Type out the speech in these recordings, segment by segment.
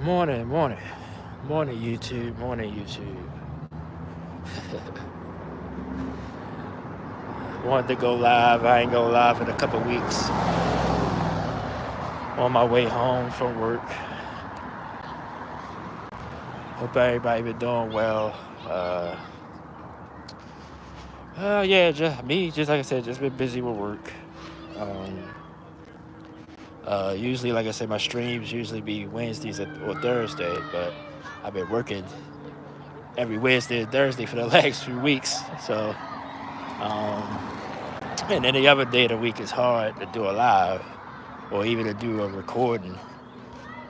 Morning, morning, morning, YouTube, morning, YouTube. Wanted to go live. I ain't go live in a couple weeks. On my way home from work. Hope everybody been doing well. Yeah, just like I said, just been busy with work. Um, Usually, like I said, my streams usually be Wednesdays or Thursday, but I've been working every Wednesday and Thursday for the last few weeks. So, um, and any other day of the week is hard to do a live or even to do a recording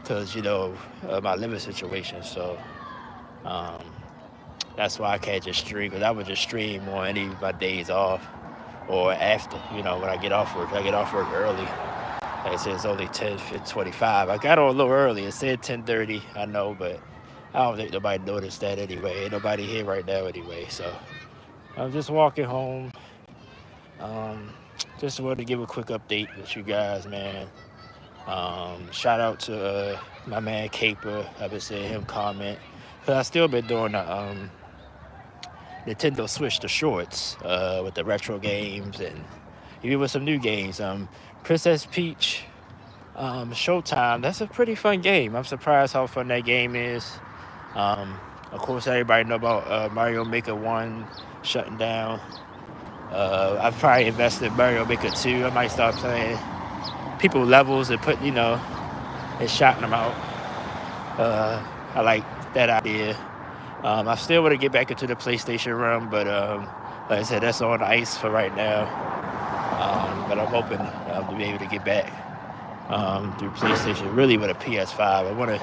because my living situation. So um, that's why I can't just stream, because I would just stream on any of my days off or after, when I get off work. I get off work early. Like I said, it's only 10:25. I got on a little early. It said 10:30, I know, but I don't think nobody noticed that anyway. Ain't nobody here right now anyway. So I'm just walking home. Um, just wanted to give a quick update with you guys, man. Shout out to my man Caper. I've been seeing him comment. But I still been doing the Nintendo Switch, the shorts, with the retro games and even with some new games. Princess Peach, Showtime. That's a pretty fun game. I'm surprised how fun that game is. Of course, everybody know about Mario Maker 1 shutting down. I've probably invested in Mario Maker 2. I might start playing people levels and and shouting them out. I like that idea. I still want to get back into the PlayStation realm, but like I said, that's on ice for right now. But I'm hoping to be able to get back through PlayStation, really with a PS5. I want to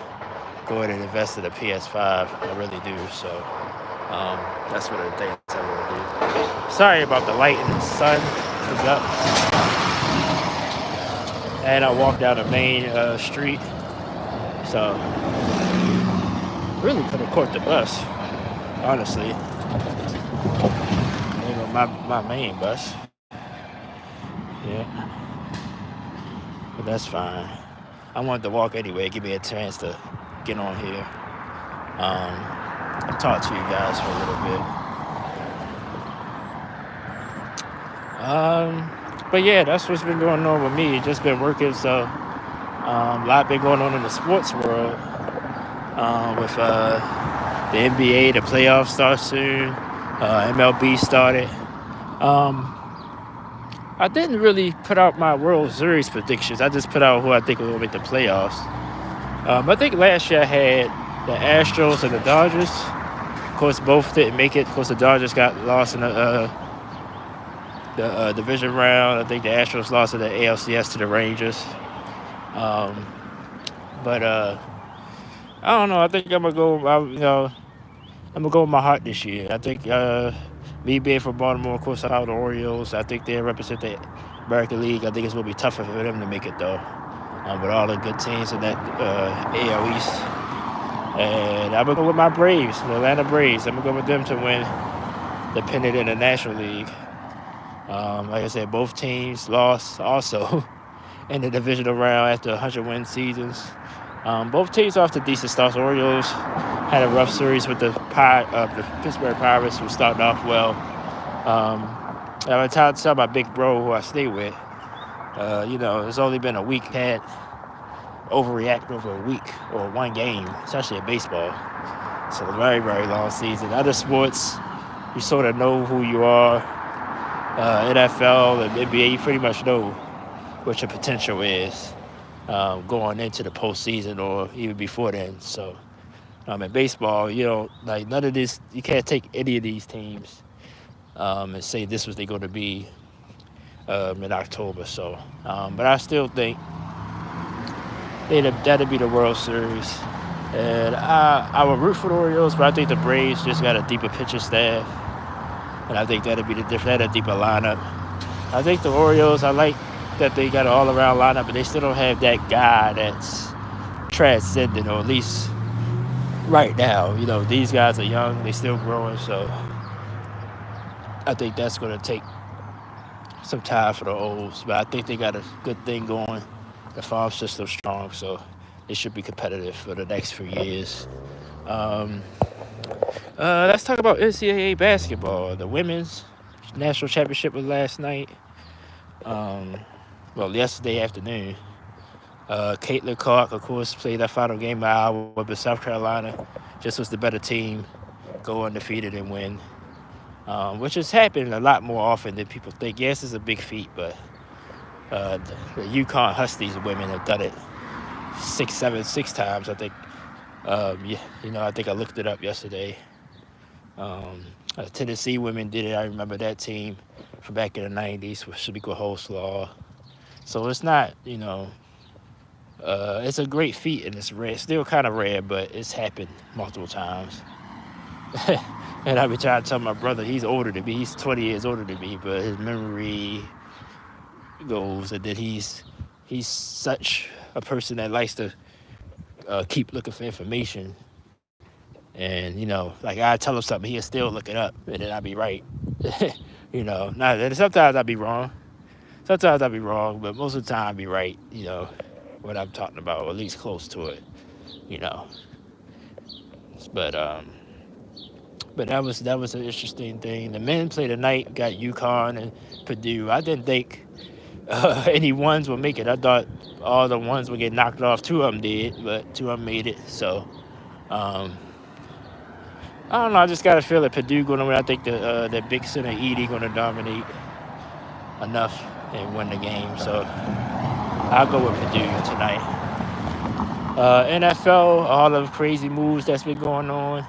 go ahead and invest in a PS5. I really do. So that's one of the things I want to do. Sorry about the light and the sun is up. And I walked down the main street. So really could have caught the bus, honestly. My main bus. Yeah, but that's fine. I wanted to walk anyway, give me a chance to get on here. I'll talk to you guys for a little bit. But yeah, that's what's been going on with me. Just been working, so a lot been going on in the sports world. With the NBA, the playoffs start soon. MLB started. Um, I didn't really put out my World Series predictions. I just put out who I think will make the playoffs. I think last year I had the Astros and the Dodgers. Of course, both didn't make it. Of course, the Dodgers got lost in the division round. I think the Astros lost in the ALCS to the Rangers. But I don't know. I think I'm gonna go. I'm gonna go with my heart this year. I think me being from Baltimore, of course, I have the Orioles. I think they represent the American League. I think it's gonna be tougher for them to make it though. With all the good teams in that AL East, and I'm gonna go with my Braves, the Atlanta Braves. I'm gonna go with them to win the pennant in the National League. Like I said, both teams lost also in the divisional round after 100-win seasons. Both teams off to decent starts. Orioles had a rough series with the Pittsburgh Pirates, who started off well. I was trying to tell my big bro, who I stay with, it's only been a week. Had overreact over a week or one game, especially in baseball. So a very, very long season. Other sports, you sort of know who you are. NFL and NBA, you pretty much know what your potential is going into the postseason or even before then. So in baseball, none of this. You can't take any of these teams and say this was they're going to be in October. So, but I still think that'd be the World Series. And I would root for the Orioles, but I think the Braves just got a deeper pitching staff, and I think that'd be a deeper lineup. I think the Orioles, I like that they got an all-around lineup, but they still don't have that guy that's transcendent, or at least right now. These guys are young, they still growing, so I think that's going to take some time for the Olds. But I think they got a good thing going. The farm system's strong, so it should be competitive for the next few years. Um, let's talk about NCAA basketball. The women's national championship was last night. Um, well, yesterday afternoon. Caitlin Clark, of course, played that final game by Iowa, but South Carolina just was the better team, go undefeated and win, which has happened a lot more often than people think. Yes, it's a big feat, but the UConn Huskies women have done it six times. I think. Yeah, I think I looked it up yesterday. Tennessee women did it. I remember that team from back in the '90s with Shamika Holslaw. So it's not, it's a great feat and it's rare. Still kind of rare, but it's happened multiple times. And I be trying to tell my brother, he's older than me. He's 20 years older than me, but his memory goes and that he's such a person that likes to keep looking for information. And like I tell him something, he'll still look it up, and then I'll be right. Now sometimes I'll be wrong. Sometimes I'll be wrong, but most of the time I'll be right. What I'm talking about, or at least close to it. You know, but that was an interesting thing. The men played tonight, got UConn and Purdue. I didn't think any ones would make it. I thought all the ones would get knocked off. Two of them did, but two of them made it. So. Um, I don't know. I just got to feel that Purdue going to win. I think the big center Edie going to dominate enough and win the game. So I'll go with Purdue tonight. NFL, all the crazy moves that's been going on.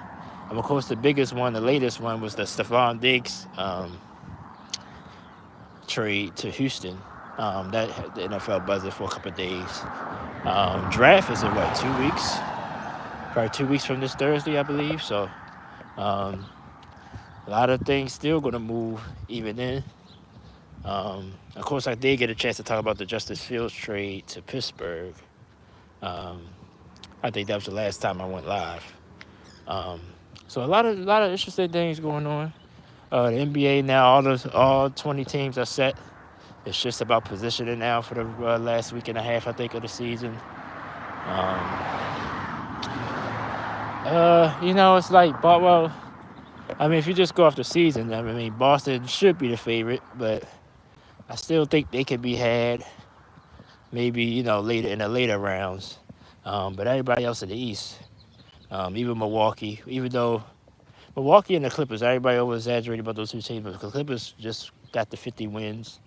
Of course, the biggest one, the latest one, was the Stephon Diggs trade to Houston. That had the NFL buzzing for a couple of days. Draft is in 2 weeks? Probably 2 weeks from this Thursday, I believe. So. A lot of things still going to move even then. Of course, I did get a chance to talk about the Justice Fields trade to Pittsburgh. I think that was the last time I went live. So a lot of interesting things going on. The NBA now, all 20 teams are set. It's just about positioning now for the last week and a half, I think, of the season. It's like, well, I mean, if you just go off the season, I mean, Boston should be the favorite, but I still think they could be had maybe, later in the later rounds. But everybody else in the East, even Milwaukee, even though Milwaukee and the Clippers, everybody over-exaggerated about those two teams, but the Clippers just got the 50 wins,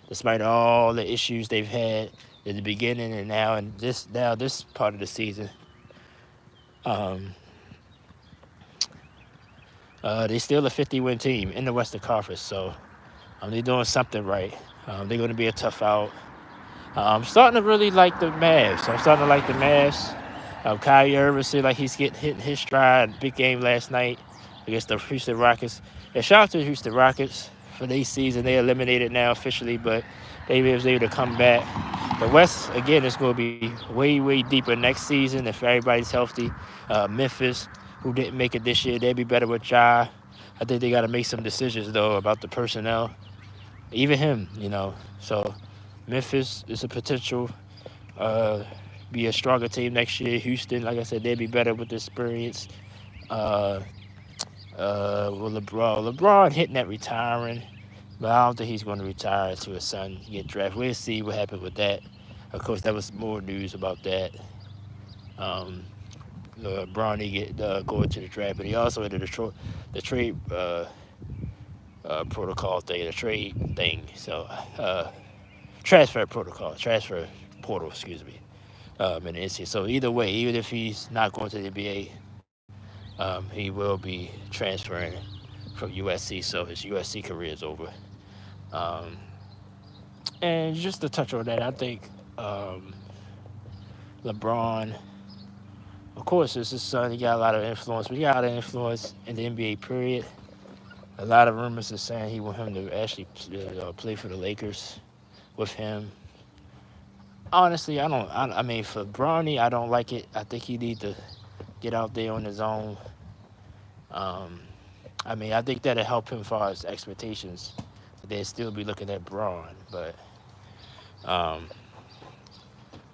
despite all the issues they've had in the beginning and now this part of the season. They still a 50-win team in the Western Conference, so they're doing something right. They're going to be a tough out. I'm starting to really like the Mavs. Kyrie Irving seemed like he's hitting his stride. Big game last night against the Houston Rockets. And shout out to the Houston Rockets for their season. They eliminated now officially, but they was able to come back. The West, again, is going to be way, way deeper next season if everybody's healthy. Memphis, who didn't make it this year, they'll be better with Ja. I think they got to make some decisions, though, about the personnel. Even him, So Memphis is a potential be a stronger team next year. Houston, like I said, they'll be better with the experience. LeBron hitting that retiring, but I don't think he's going to retire to his son get drafted. We'll see what happens with that. Of course, that was more news about that. Bronny going to the draft, but he also had the trade protocol thing, the trade thing. So transfer portal, excuse me, in the NCAA. So either way, even if he's not going to the NBA, he will be transferring from USC. So his USC career is over. And just to touch on that, I think LeBron, of course, it's his son. He got a lot of influence. But he got a lot of influence in the NBA, period. A lot of rumors are saying he want him to actually play for the Lakers with him. Honestly, I mean, for Bronny, I don't like it. I think he need to get out there on his own. I mean, I think that'll help him as far as expectations. They'll still be looking at Braun, but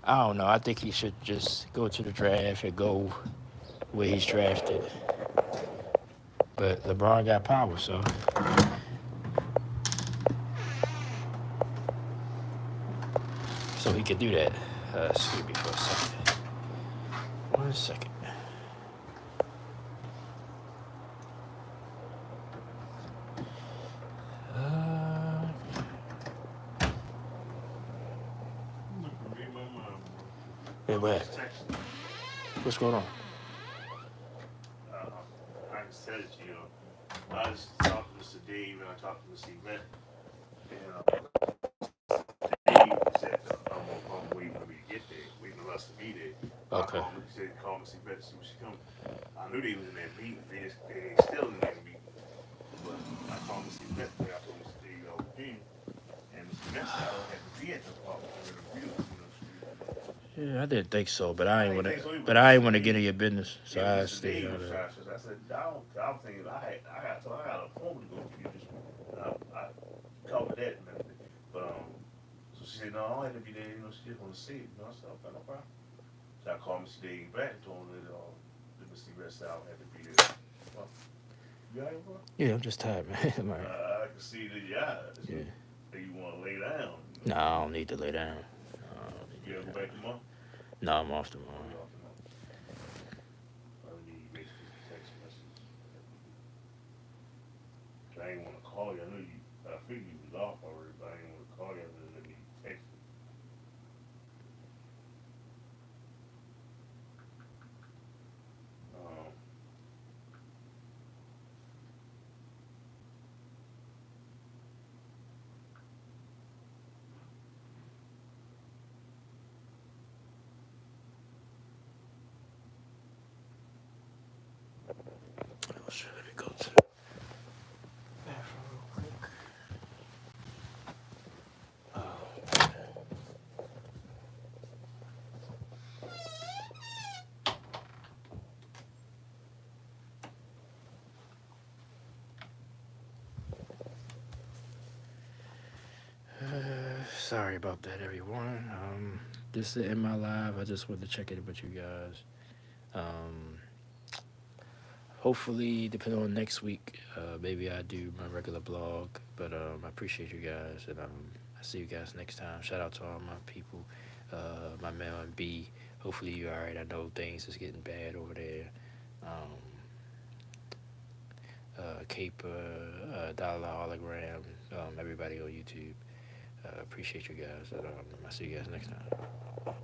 I don't know. I think he should just go to the draft and go where he's drafted. But LeBron got power, so he could do that. Excuse me for a second. 1 second. Uh, Look, read my mind, bro. hey, I was what? just texting. What's going on? I just said it to you. I was talking to Mr. Dave and I talked to Mr. Yvette. And Dave said, I'm waiting for me to get there, waiting for us to be there. I Okay. called him, he said, call Mr. Yvette to see when she coming. I knew they was in that meeting. They still in that meeting. But I called Mr. Yvette, I told Mr. Dave I was in. And Mr. Yvette said, I don't have to be at the apartment. I'm in the view, Yeah, I didn't think so, but I I ain't didn't wanna. think so either, But but I ain't Mr. wanna get Dave, in your business, so yeah, but I Mr. stayed Dave out was of it. trying to. I said, I was thinking, I got a phone to go to you this week. I covered that and everything. But so she said, no, I don't have to be there. You know, she just want to see it. You know, I said, okay, no problem. So I called Mr. Dave back and told him that Mr. Rest I don't have to be there. Well, you all right, bro? Yeah, I'm just tired, man. I'm all right. I can see it in your eyes. Yeah. That you want to lay down. You No, know, I don't need to lay down. No, I don't need you to gotta lay go down. back tomorrow. No, I'm off Oh, tomorrow. you off tomorrow. I need basically text message. I ain't want to call you. I know you. I figured you was off already, but I ain't want to call you. Let me text you. Um, Oh, shit, let me go to the bathroom real quick. Oh, sorry about that, everyone. This is in my live. I just wanted to check in with you guys. Um, Hopefully, depending on next week, maybe I do my regular blog. But I appreciate you guys, and I see you guys next time. Shout out to all my people, my man B. Hopefully you all right. I know things is getting bad over there. Um, Cape, Dollar Hologram, everybody on YouTube. Appreciate you guys, and I see you guys next time.